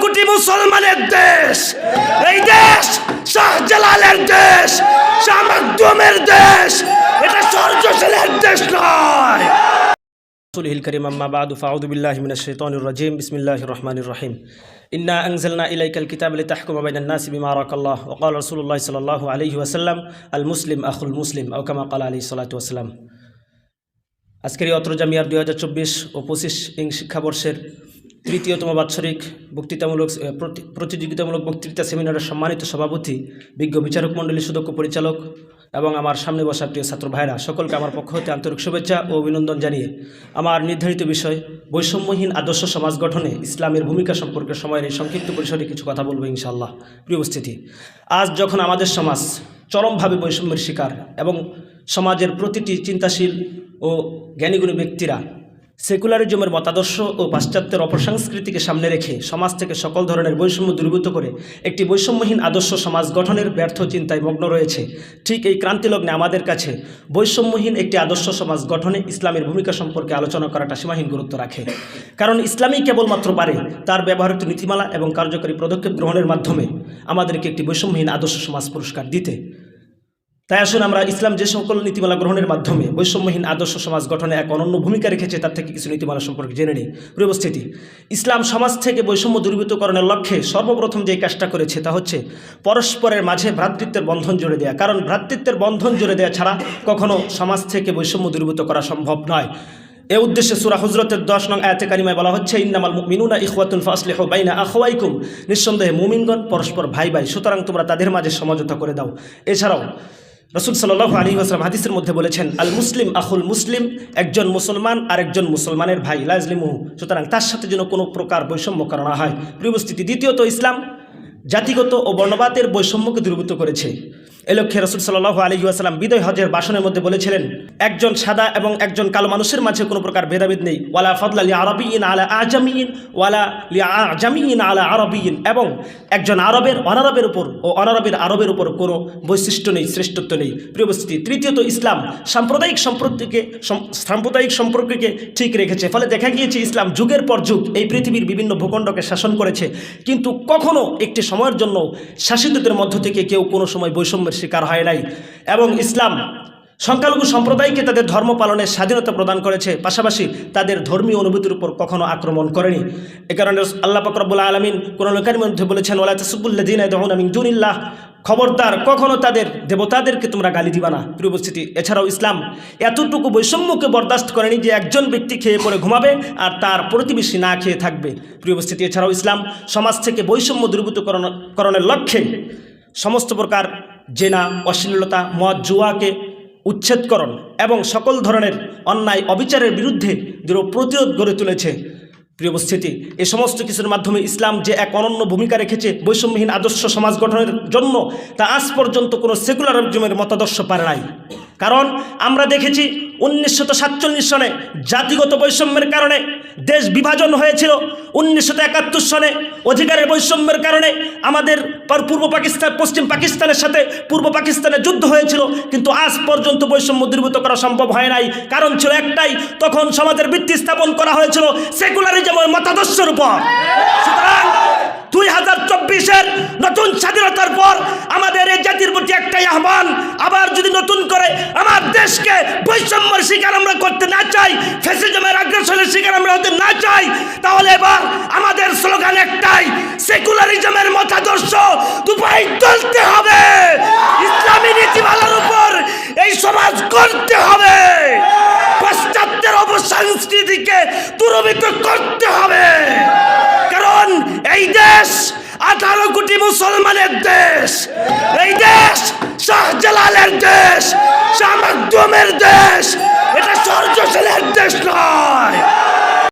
কোটি মুসলমানের দেশ, এই দেশ শাহজালালের দেশ, শাহ মাকদুমের দেশ, এটা সূর্যশীলের দেশ নয়। রাসূলুল কারীম আম্মা বা'দু ফাআউযু বিল্লাহি মিনাশ শাইতানির রাজীম বিসমিল্লাহির রহমানির রহিম ইন্না আনজালনা ইলাইকাল কিতাবা লিতাহকুমা বাইনান নাসি বিমা আরাকাল্লাহ ওয়া ক্বালা রাসূলুল্লাহ সাল্লাল্লাহু আলাইহি ওয়াসাল্লাম আল মুসলিম আখুল মুসলিম আও কামা ক্বালা আলাইহিস সালাতু ওয়াসসালাম। আজকের এই অত্র জামিয়ার 2024 ও 25 শিক্ষাবর্ষের তৃতীয়তম বাৎসরিক প্রতিযোগিতামূলক বক্তৃতা সেমিনারের সম্মানিত সভাপতি, বিজ্ঞ বিচারক মণ্ডলী, সুদক্ষ পরিচালক এবং আমার সামনে বসা প্রিয় ছাত্র ভাইরা, সকলকে আমার পক্ষ হতে আন্তরিক শুভেচ্ছা ও অভিনন্দন জানিয়ে আমার নির্ধারিত বিষয় বৈষম্যহীন আদর্শ সমাজ গঠনে ইসলামের ভূমিকা সম্পর্কে সময়ের এই সংক্ষিপ্ত পরিসরে কিছু কথা বলবো ইনশাআল্লাহ। প্রিয় উপস্থিতি, আজ যখন আমাদের সমাজ চরমভাবে বৈষম্যের শিকার এবং সমাজের প্রতিটি চিন্তাশীল ও জ্ঞানীগুণী ব্যক্তিরা সেকুলারিজমের মতাদর্শ ও পাশ্চাত্যের অপসংস্কৃতিকে সামনে রেখে সমাজ থেকে সকল ধরনের বৈষম্য দূরীভূত করে একটি বৈষম্যহীন আদর্শ সমাজ গঠনের ব্যর্থ চিন্তায় মগ্ন রয়েছে, ঠিক এই ক্রান্তিলগ্নে আমাদের কাছে বৈষম্যহীন একটি আদর্শ সমাজ গঠনে ইসলামের ভূমিকা সম্পর্কে আলোচনা করাটা সীমাহীন গুরুত্ব রাখে। কারণ ইসলামই কেবলমাত্র পারে তার ব্যবহৃত নীতিমালা এবং কার্যকরী পদক্ষেপ গ্রহণের মাধ্যমে আমাদেরকে একটি বৈষম্যহীন আদর্শ সমাজ পুরস্কার দিতে। তাই আসুন আমরা ইসলাম যে সকল নীতিমালা গ্রহণের মাধ্যমে বৈষম্যহীন আদর্শ সমাজ গঠনে এক অনন্য ভূমিকা রেখেছে তার থেকে কিছু নীতিমালা সম্পর্কে জেনে নিই। প্রিয় উপস্থিতি, ইসলাম সমাজ থেকে বৈষম্য দূরীভূতকরণের লক্ষ্যে সর্বপ্রথম যে কাজটা করেছে তা হচ্ছে পরস্পরের মাঝে ভ্রাতৃত্বের বন্ধন জুড়ে দেওয়া। কারণ ভ্রাতৃত্বের বন্ধন জুড়ে দেওয়া ছাড়া কখনো সমাজ থেকে বৈষম্য দূরীভূত করা সম্ভব নয়। এ উদ্দেশ্যে সূরা হুজরাতের 10 নং আয়াতে কারিমায় বলা হচ্ছে, ইন্নামাল মুমিনুনা ইখওয়াতুন ফাসলিহু বাইনা আখওয়াইকুম, নিঃসন্দেহে মুমিনগণ পরস্পর ভাই ভাই, সুতরাং তোমরা তাদের মাঝে সমঝোতা করে দাও। এছাড়াও রাসূল সাল্লাল্লাহু আলাইহি ওয়াসাল্লাম হাদিসের মধ্যে বলেছেন, আল মুসলিম আখুল মুসলিম, একজন মুসলমান আরেকজন মুসলমানের ভাই, লা ইয়াজলিমুহু, সুতরাং তার সাথে যেন কোনো প্রকার বৈষম্য করা না হয়। প্রিয় উপস্থিতি, দ্বিতীয়ত ইসলাম জাতিগত ও বর্ণবাদের বৈষম্যকে দূরীভূত করেছে। এ লক্ষ্যে রাসূল সাল্লাল্লাহু আলাইহি ওয়াসাল্লাম বিদায় হজের ভাষণের মধ্যে বলেছিলেন, একজন সাদা এবং একজন কালো মানুষের মাঝে কোনো প্রকার ভেদাভেদ নেই। ওয়ালা ফাদলা লি আরাবিয়িন আলা আজামিয়িন ওয়ালা লি আজামিয়িন আলা আরাবিয়িন, এবং একজন আরবের অনারবের উপর ও অনারবের আরবের উপর কোনো বৈশিষ্ট্য নেই, শ্রেষ্ঠত্ব নেই। প্রিয় উপস্থিতি, তৃতীয়ত ইসলাম সাম্প্রদায়িক সম্পর্ককে ঠিক রেখেছে। ফলে দেখা গিয়েছে ইসলাম যুগের পর যুগ এই পৃথিবীর বিভিন্ন ভূখণ্ডকে শাসন করেছে, কিন্তু কখনো একটি সময়ের জন্য শাসিতদের মধ্য থেকে কেউ কোনো সময় বৈষম্যের শিকার হয় নাই। এবং ইসলাম সংখ্যালঘু সম্প্রদায়কে তাদের ধর্ম পালনের স্বাধীনতা প্রদান করেছে, পাশাপাশি তাদের ধর্মীয় অনুভূতির উপর কখনো আক্রমণ করেনি। এ কারণে আল্লাহ পাক রব্বুল আলামিন কোরআনুল কারীমের মধ্যে বলেছেন, ওয়ালা তাসুবুল্লাযীনা ইয়াদউনা মিন দুনিল্লাহ, খবরদার কখনো তাদের দেবতাদেরকে তোমরা গালি দিবা না। প্রিয় উপস্থিতি, এছাড়াও ইসলাম এতটুকু বৈষম্যকে বরদাস্ত করেনি যে একজন ব্যক্তি খেয়ে পরে ঘুমাবে আর তার প্রতিবেশী না খেয়ে থাকবে। প্রিয় উপস্থিতি, এছাড়াও ইসলাম সমাজ থেকে বৈষম্য দূরীভূতকরণের লক্ষ্যে সমস্ত প্রকার জেনা, অশ্লীলতা, মদ, জুয়াকে উচ্ছেদকরণ এবং সকল ধরনের অন্যায় অবিচারের বিরুদ্ধে দৃঢ় প্রতিরোধ গড়ে তুলেছে। প্রিয় উপস্থিতি, এ সমস্ত কিছুর মাধ্যমে ইসলাম যে এক অনন্য ভূমিকা রেখেছে বৈষম্যহীন আদর্শ সমাজ গঠনের জন্য, তা আজ পর্যন্ত কোনো সেকুলারিজমের মতাদর্শ পারে নাই। কারণ আমরা দেখেছি 1947 সনে জাতিগত বৈষম্যের কারণে দেশ বিভাজন হয়েছিল। 1971 সনে অধিকারের বৈষম্যের কারণে আমাদের পশ্চিম পাকিস্তানের সাথে পূর্ব পাকিস্তানের যুদ্ধ হয়েছিল, কিন্তু আজ পর্যন্ত বৈষম্য দূরীভূত করা সম্ভব হয় নাই। কারণ ছিল একটাই, তখন সমাজের ভিত্তি স্থাপন করা হয়েছিল সেকুলারিজমের মতাদর্শের উপর। সুতরাং 2024-এর নতুন স্বাধীনতার পর আমাদের এই জাতির প্রতি একটাই আহ্বান, আবার যদি নতুন করে আমার দেশকে বৈষম্যের শিকার আমরা করতে না চাই, ফ্যাসিজমের আগ্রাসনের শিকার আমরা হতে না চাই, তাহলে এবার আমাদের স্লোগান একটাই, সেকুলারিজমের মতাদর্শ দুপায়ে তুলতে হবে, ইসলামী নীতিমালার উপর এই সমাজ করতে হবে, পাশ্চাত্যের অপসংস্কৃতিকে দূরীভূত করতে হবে। কারণ এই দেশ 18 কোটি মুসলমানের দেশ, এই দেশ শাহজালালের দেশ, শাহ মাকদুমের দেশ, এটা সূর্যশীলের দেশ নয়।